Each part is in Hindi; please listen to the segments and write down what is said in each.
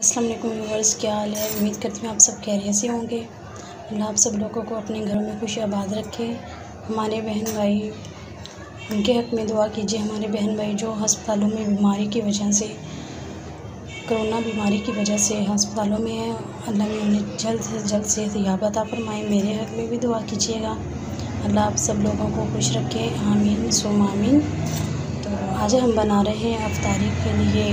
अस्सलाम वालेकुम व्यूअर्स, क्या हाल है। उम्मीद करती हूँ आप सब खैरियत से होंगे। अल्लाह आप सब लोगों को अपने घरों में खुशी आबाद रखे। हमारे बहन भाई, उनके हक़ में दुआ कीजिए। हमारे बहन भाई जो अस्पतालों में बीमारी की वजह से, कोरोना बीमारी की वजह से अस्पतालों में हैं, अल्लाह में उन्हें जल्द से जल्द सेहत अता फरमाए। मेरे हक़ में भी दुआ कीजिएगा। अल्लाह आप सब लोगों को खुश रखे, आमीन सुम्मा आमीन। तो आज हम बना रहे हैं अफ्तारी के लिए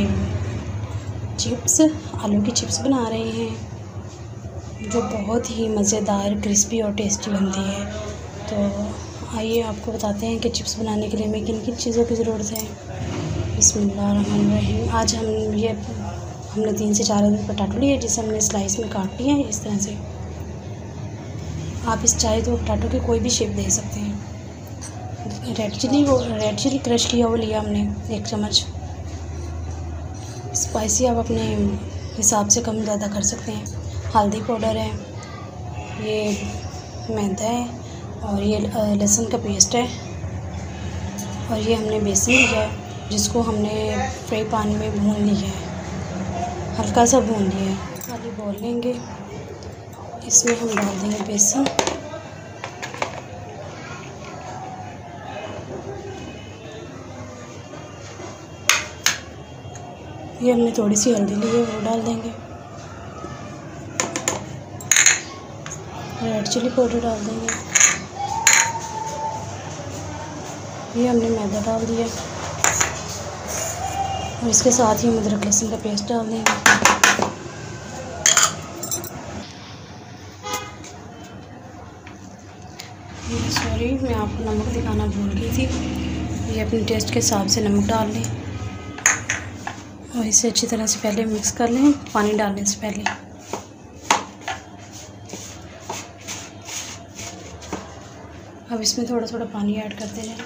चिप्स, आलू की चिप्स बना रहे हैं जो बहुत ही मज़ेदार, क्रिस्पी और टेस्टी बनती है। तो आइए आपको बताते हैं कि चिप्स बनाने के लिए हमें किन किन चीज़ों की ज़रूरत है। बिस्मिल्लाहिर्रहमानिर्रहीम। आज हमने 3 से 4 पोटैटो लिए, जिसे हमने स्लाइस में काट लिया है इस तरह से। आप इस चाहे तो पोटैटो की कोई भी शेप दे सकते हैं। रेड चिली क्रश किया वो लिया हमने 1 चम्मच। स्पाइसी आप अपने हिसाब से कम ज़्यादा कर सकते हैं। हल्दी पाउडर है, ये मैदा है, और ये लहसुन का पेस्ट है, और ये हमने बेसन लिया है जिसको हमने फ्राई पैन में भून लिया है, हल्का सा भून लिया है। खाली बोल लेंगे, इसमें हम डाल देंगे बेसन, ये हमने थोड़ी सी हल्दी ली है वो डाल देंगे, रेड चिली पाउडर डाल देंगे, ये हमने मैदा डाल दिया, और इसके साथ ही हम अदरक लहसुन का पेस्ट डाल देंगे। सॉरी, मैं आपको नमक दिखाना भूल गई थी। ये अपने टेस्ट के हिसाब से नमक डाल लें और इसे अच्छी तरह से पहले मिक्स कर लें, पानी डालने से पहले। अब इसमें थोड़ा थोड़ा पानी ऐड करते जाएं।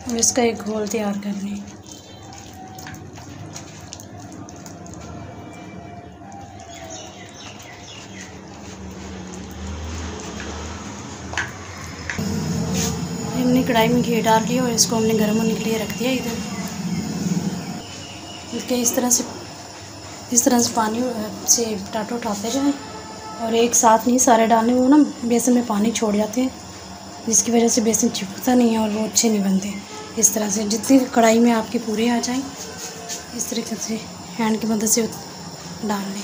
और इसका एक घोल तैयार कर लें। हमने कढ़ाई में घी डाल लिया और इसको हमने गर्म होने के लिए रख दिया इधर। इसके इस तरह से पानी से पोटैटो उठाते जाएं, और एक साथ नहीं सारे डालने, वो ना बेसन में पानी छोड़ जाते हैं, जिसकी वजह से बेसन चिपकता नहीं है और वो अच्छे नहीं बनते। इस तरह से जितनी कढ़ाई में आपके पूरे आ जाएं, इस तरीके से हैंड की मदद से डाल लें।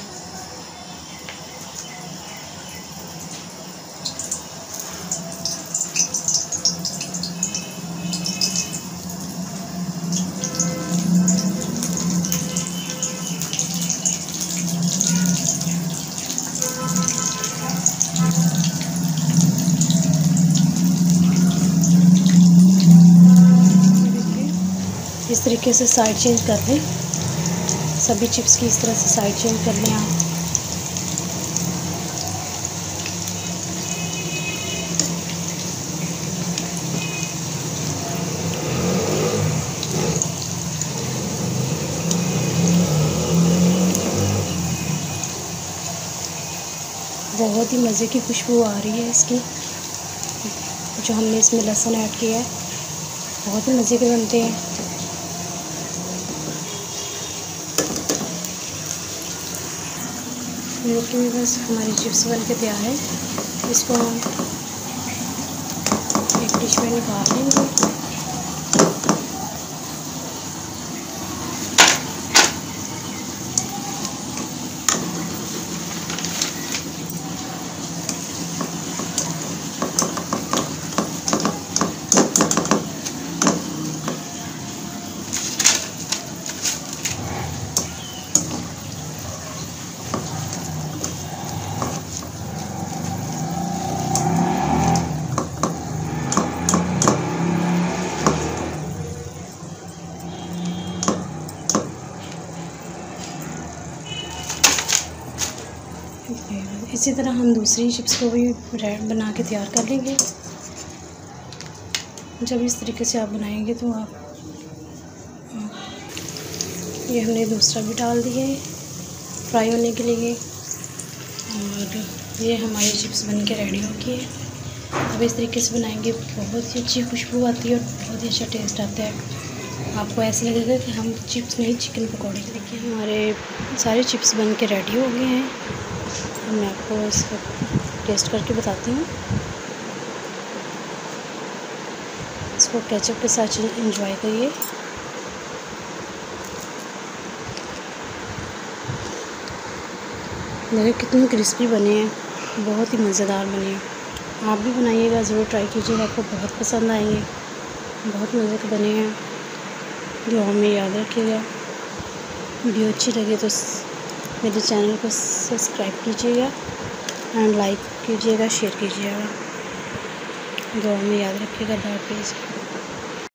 इस तरीके से साइड चेंज कर लें, सभी चिप्स की इस तरह से साइड चेंज कर लें आप। बहुत ही मज़े की खुशबू आ रही है इसकी, जो हमने इसमें लहसुन ऐड किया है, बहुत ही मज़े के बनते हैं। देखिए बस हमारी चिप्स बन के तैयार है। इसको हम एक डिश में निकाल लेंगे। इसी तरह हम दूसरी चिप्स को भी बना के तैयार कर लेंगे। जब इस तरीके से आप बनाएंगे तो आप, ये हमने दूसरा भी डाल दिया है फ्राई होने के लिए, और ये हमारी चिप्स बन के रेडी हो गई है। अब इस तरीके से बनाएंगे, बहुत ही अच्छी खुशबू आती है और बहुत ही अच्छा टेस्ट आता है। आपको ऐसा लगेगा कि हम चिप्स नहीं चिकन पकौड़े। देखिए हमारे सारे चिप्स बन के रेडी हो गए हैं। मैं आपको इसको टेस्ट करके बताती हूँ। इसको केचप के साथ एंजॉय करिए। देखिए कितने क्रिस्पी बने हैं, बहुत ही मज़ेदार बने हैं। आप भी बनाइएगा, ज़रूर ट्राई कीजिएगा, आपको बहुत पसंद आएंगे। बहुत मज़े के बने हैं। जो हमें याद रखिएगा। वीडियो अच्छी लगे तो मेरे चैनल को सब्सक्राइब कीजिएगा एंड लाइक कीजिएगा, शेयर कीजिएगा। जो हमें याद रखिएगा। अल्लाह हाफ़िज़।